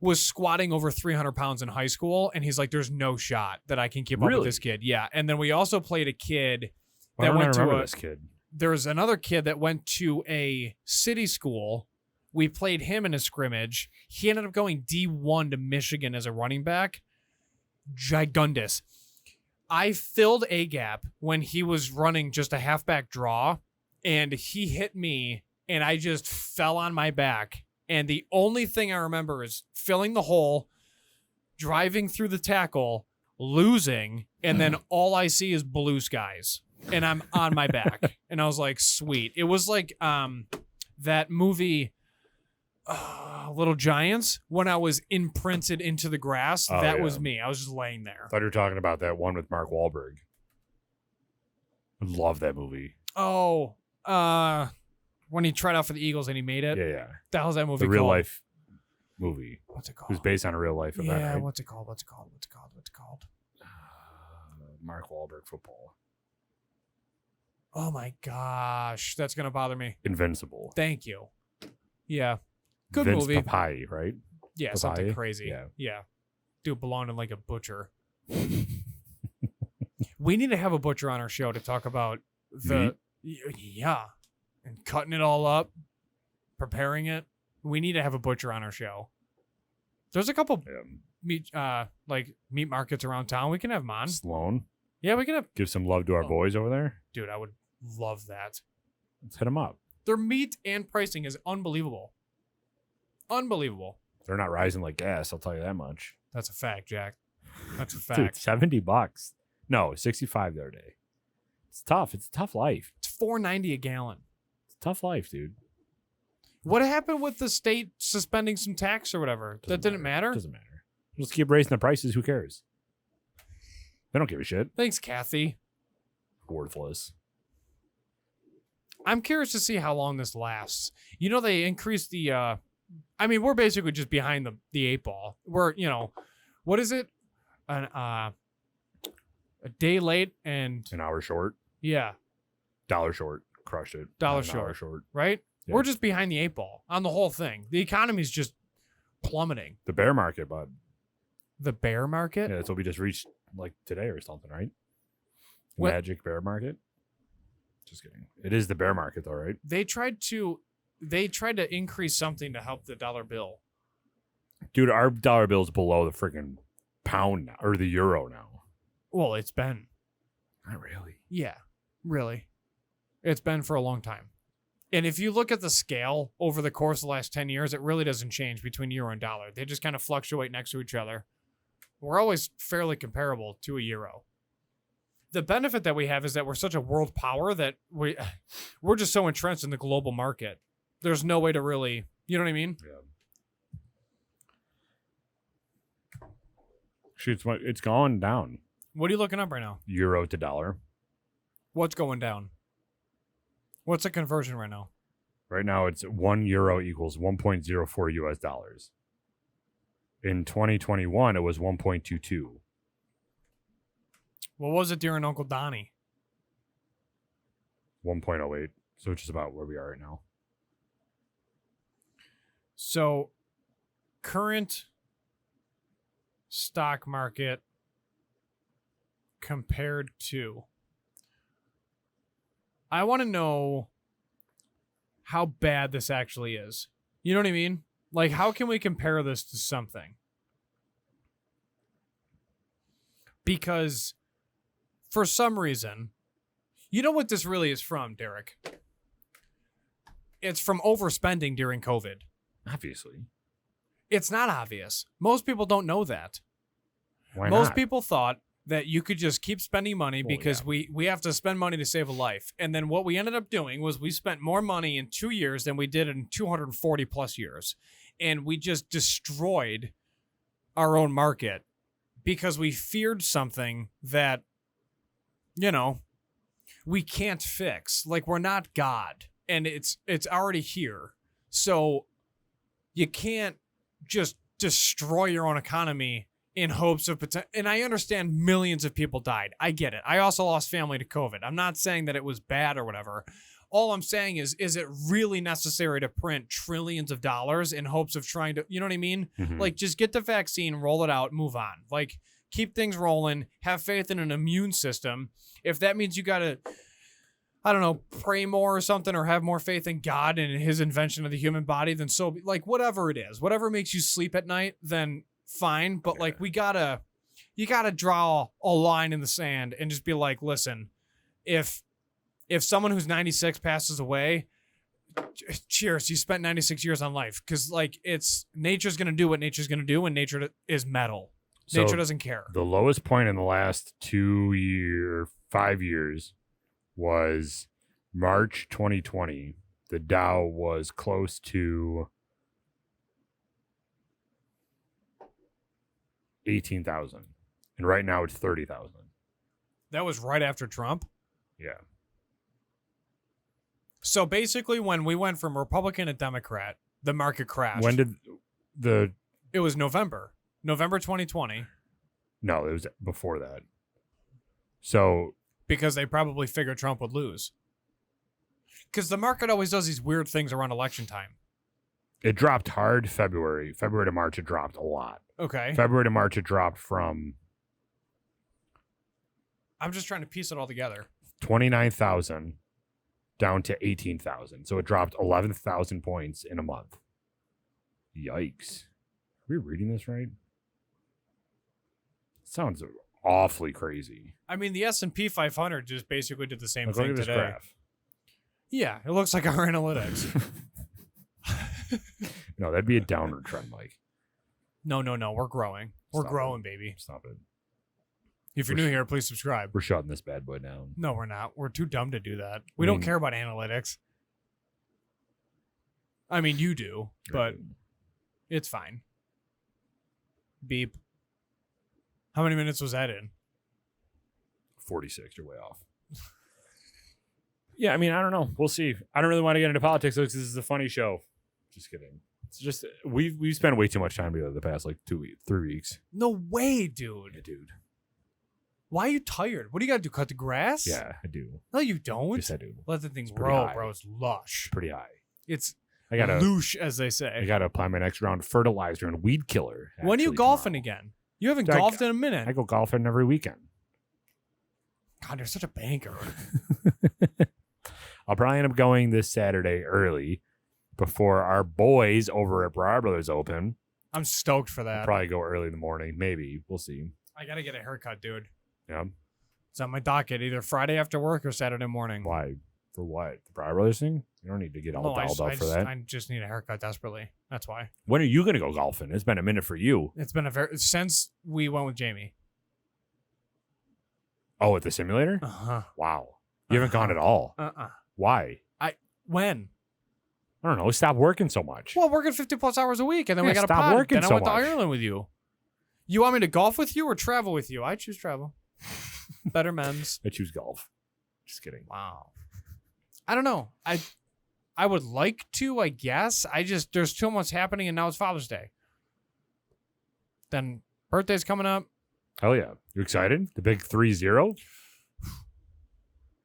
was squatting over 300 pounds in high school. And he's like, there's no shot that I can keep up with this kid. Yeah. And then we also played a kid that went to this kid. There was another kid that went to a city school. We played him in a scrimmage. He ended up going D1 to Michigan as a running back. Gigundous. I filled a gap when he was running just a halfback draw, and he hit me, and I just fell on my back. And the only thing I remember is filling the hole, driving through the tackle, losing, and then all I see is blue skies, and I'm on my back. And I was like, sweet. It was like that movie, Little Giants, when I was imprinted into the grass. That was me. I was just laying there. I thought you were talking about that one with Mark Wahlberg. I love that movie. Oh, when he tried out for the Eagles and he made it. Yeah. That was that movie. The real life movie. What's it called? It was based on a real life event. Yeah. Right? What's it called? Mark Wahlberg football. Oh my gosh, that's gonna bother me. Invincible. Thank you. Yeah, good Vince movie. Papaya, right? Yeah, something Papaya? crazy. Yeah. Yeah, dude belonged in like a butcher. We need to have a butcher on our show to talk about yeah, and cutting it all up, preparing it. We need to have a butcher on our show. There's a couple meat markets around town. We can have them on. Sloan. Yeah, we can have. Give some love to our boys over there. Dude, I would love that. Let's hit them up. Their meat and pricing is unbelievable. Unbelievable. They're not rising like gas, I'll tell you that much. That's a fact, Jack. That's a Dude, fact. $70. No, 65 the other day. It's tough. It's a tough life. It's $4.90 a gallon. It's a tough life, dude. What happened with the state suspending some tax or whatever? That didn't matter? Doesn't matter. Just keep raising the prices. Who cares? They don't give a shit. Thanks, Kathy. Worthless. I'm curious to see how long this lasts. You know, they increased the we're basically just behind the eight ball. We're, what is it? A day late and An hour short. yeah, $1 short. Crushed it. Dollar Not an hour short. right? Yeah. We're just behind the eight ball on the whole thing. The economy's just plummeting. The bear market, bud. The bear market? Yeah, that's what we just reached like today or something, right? What? Magic bear market. Just kidding. It is the bear market though, right? They tried to increase something to help the dollar bill. Dude, our dollar bill's below the freaking pound now, or the euro now. Well, it's been. Not really. Yeah, really. It's been for a long time. And if you look at the scale over the course of the last 10 years, it really doesn't change between euro and dollar. They just kind of fluctuate next to each other. We're always fairly comparable to a euro. The benefit that we have is that we're such a world power that we're just so entrenched in the global market. There's no way to really, you know what I mean? Yeah. Shoot, it's going down. What are you looking up right now? Euro to dollar. What's going down? What's the conversion right now? Right now, it's 1 euro equals 1.04 US dollars. In 2021, it was 1.22. What was it during Uncle Donnie? 1.08. So it's just about where we are right now. So, current stock market compared to. I want to know how bad this actually is. You know what I mean? Like, how can we compare this to something? Because for some reason, you know what this really is from, Derek? It's from overspending during COVID. Obviously. It's not obvious. Most people don't know that. Why Most not? people thought that you could just keep spending money Well, because yeah. we have to spend money to save a life. And then what we ended up doing was we spent more money in 2 years than we did in 240 plus years. And we just destroyed our own market because we feared something that, we can't fix. Like, we're not God, and it's already here. So you can't just destroy your own economy in hopes of potential. And I understand millions of people died. I get it. I also lost family to COVID. I'm not saying that it was bad or whatever. All I'm saying is it really necessary to print trillions of dollars in hopes of trying to, you know what I mean? Mhm. Like, just get the vaccine, roll it out, move on. Like, keep things rolling, have faith in an immune system. If that means you got to, I don't know, pray more or something, or have more faith in God and his invention of the human body, then so, like, whatever it is, whatever makes you sleep at night, then fine. But like, you gotta draw a line in the sand and just be like, listen, if someone who's 96 passes away, cheers, you spent 96 years on life. Because like, nature's gonna do what nature's gonna do, and nature is metal. Nature So doesn't care. the lowest point in the last 5 years was March 2020. The Dow was close to 18,000. And right now it's 30,000. That was right after Trump. Yeah. So basically, when we went from Republican to Democrat, the market crashed. When did It was November 2020. No, it was before that. So because they probably figured Trump would lose. Because the market always does these weird things around election time. it dropped hard February. February to March, it dropped a lot. Okay. February to March, it dropped from I'm just trying to piece it all together. 29,000 down to 18,000. So it dropped 11,000 points in a month. Yikes. Are we reading this right? Sounds awfully crazy. I mean, the S&P 500 just basically did the same Look thing at this today. graph. Yeah, it looks like our analytics. No, that'd be a downward trend, Mike. No. We're growing. We're Stop growing, it. baby. Stop it. If you're new here, please subscribe. We're shutting this bad boy down. No, we're not. We're too dumb to do that. We don't care about analytics. I mean, you do, but it's fine. Beep. How many minutes was that in? 46, you're way off. Yeah, I mean, I don't know. We'll see. I don't really want to get into politics because this is a funny show. Just kidding. It's just we've spent way too much time together the past like 3 weeks. No way, dude. Yeah, dude. Why are you tired? What do you got to do? Cut the grass? Yeah, I do. No, you don't. Yes, I do. Let the thing It's pretty grow, high. bro. It's lush. Pretty high. It's I gotta loosh, as they say. I gotta apply my next round of fertilizer and weed killer. When are you actually golfing tomorrow. again? You haven't Dude, golfed in a minute. I go golfing every weekend. God, you're such a banker. I'll probably end up going this Saturday early before our boys over at Brar Brothers open. I'm stoked for I'll that. probably go early in the morning. Maybe. We'll see. I got to get a haircut, dude. Yeah. It's on my docket either Friday after work or Saturday morning. Why? For what? The Brar Brothers thing? You don't need to get all No, dialed up for that. I just need a haircut desperately. That's why. When are you going to go golfing? It's been a minute for you. It's been since we went with Jamie. Oh, at the simulator? Uh-huh. Wow. You haven't gone at all. Why? When? I don't know. Stop working so much. Well, working 50 plus hours a week, and then Yeah, we got to stop pod. working Then I so went to much. Ireland with you. You want me to golf with you or travel with you? I choose travel. Better memes. I choose golf. Just kidding. Wow. I don't know. I would like to, I guess. There's too much happening, and now it's Father's Day. Then birthday's coming up. Hell yeah. You excited? The big 3-0?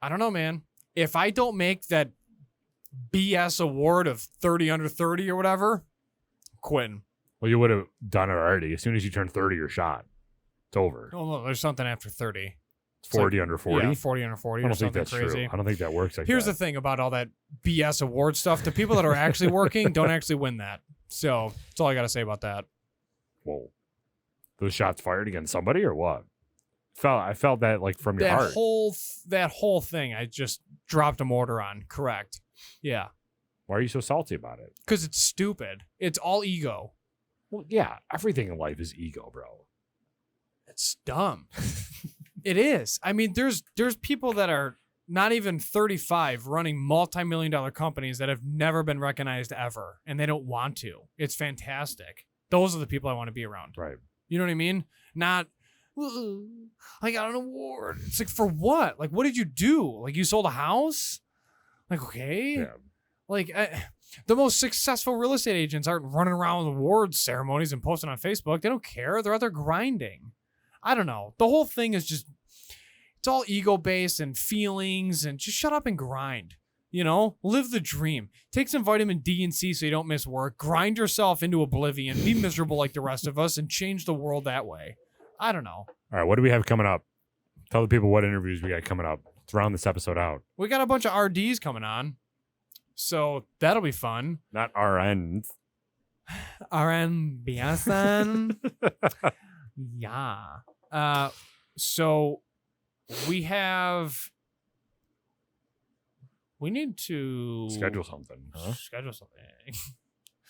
I don't know, man. If I don't make that BS award of 30 under 30 or whatever, quitting. Well, you would have done it already. As soon as you turn 30, you're shot. It's over. Oh, no, there's something after 30. It's 40 like, under 40? Yeah, 40 under 40 I or don't think something that's crazy. true. I don't think that works like Here's that. the thing about all that BS award stuff. The people that are actually working don't actually win that. So that's all I got to say about that. Whoa. Those shots fired against somebody or what? I felt that like from your heart. That whole thing, I just dropped a mortar on. Correct. Yeah. Why are you so salty about it? Because it's stupid. It's all ego. Well, yeah. Everything in life is ego, bro. It's dumb. It is. I mean, there's people that are not even 35 running multi-million-dollar companies that have never been recognized ever, and they don't want to. It's fantastic. Those are the people I want to be around. Right. You know what I mean? Not, I got an award. It's like, for what? Like, what did you do? Like, you sold a house? Like, okay. Yeah. Like, the most successful real estate agents aren't running around with awards ceremonies and posting on Facebook. They don't care. They're out there grinding. I don't know. The whole thing is just, it's all ego-based and feelings, and just shut up and grind. You know, live the dream. Take some vitamin D and C so you don't miss work. Grind yourself into oblivion. Be miserable like the rest of us and change the world that way. I don't know. All right. What do we have coming up? Tell the people what interviews we got coming up. Let's round this episode out. We got a bunch of RDs coming on. So that'll be fun. Not RNs. RN Biasan. Yeah. So we need to Schedule something. Huh? Schedule something.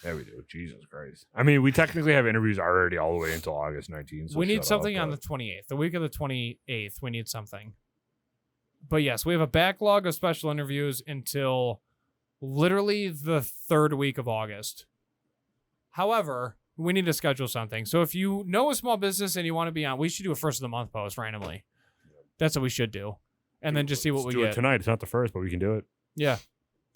Yeah, we do. Jesus Christ. I mean, we technically have interviews already all the way until August 19th. So we need shut something up, on but- the 28th. The week of the 28th, we need something. But yes, we have a backlog of special interviews until literally the third week of August. However, we need to schedule something. So if you know a small business and you want to be on, we should do a first of the month post randomly. That's what we should do. And then just see what Let's we do get. it tonight. It's not the first, but we can do it. Yeah.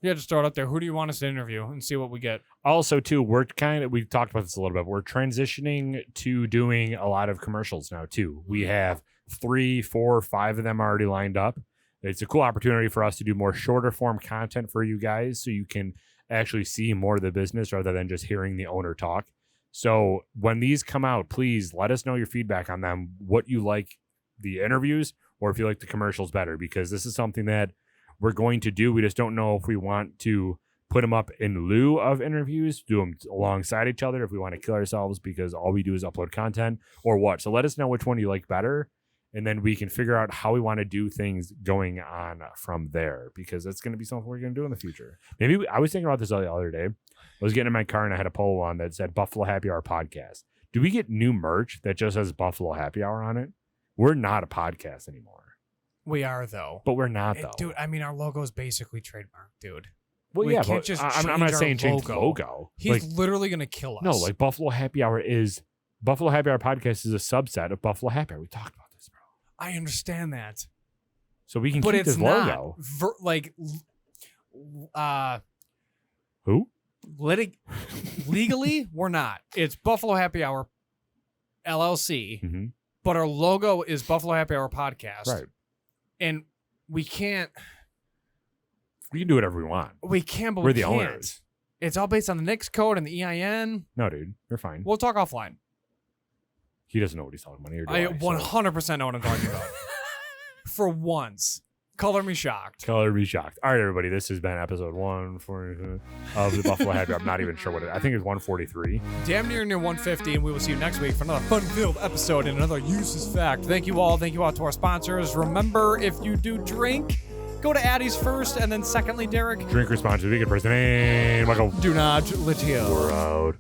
Yeah, just throw it up there. Who do you want us to interview and see what we get? Also, too, we've talked about this a little bit. We're transitioning to doing a lot of commercials now, too. We have 3, 4, 5 of them already lined up. It's a cool opportunity for us to do more shorter form content for you guys so you can actually see more of the business rather than just hearing the owner talk. So when these come out, please let us know your feedback on them, what you like the interviews or if you like the commercials better, because this is something that we're going to do. We just don't know if we want to put them up in lieu of interviews, do them alongside each other if we want to kill ourselves because all we do is upload content or what. So let us know which one you like better, and then we can figure out how we want to do things going on from there, because that's going to be something we're going to do in the future. Maybe I was thinking about this the other day. I was getting in my car and I had a polo on that said Buffalo Happy Hour Podcast. Do we get new merch that just has Buffalo Happy Hour on it? We're not a podcast anymore. We are, though. But we're not, though. Dude, I mean, our logo is basically trademarked, dude. Well, we yeah, can't but just I'm not saying change the logo. logo. He's literally going to kill us. No, like Buffalo Happy Hour Podcast is a subset of Buffalo Happy Hour. We talked about this, bro. I understand that. So we can But keep it's this not. logo. Who? Legally, we're not. It's Buffalo Happy Hour LLC, Mm-hmm. but our logo is Buffalo Happy Hour Podcast. Right. And we can't. We can do whatever we want. We can't, but We're we the can't. owners. It's all based on the NICS code and the EIN. No, dude. You're fine. We'll talk offline. He doesn't know what he's talking about. Neither do I I, 100% know what I'm talking about. For once. Color me shocked. Color me shocked. All right, everybody. This has been episode 140 of the Buffalo Happy Hour. I'm not even sure what it is. I think it's 143. Damn near 150, and we will see you next week for another fun-filled episode and another useless fact. Thank you all. Thank you all to our sponsors. Remember, if you do drink, go to Addie's first, and then secondly, Derek. Drink responsibly. Vegan person. And Michael. Do not litio. We're out.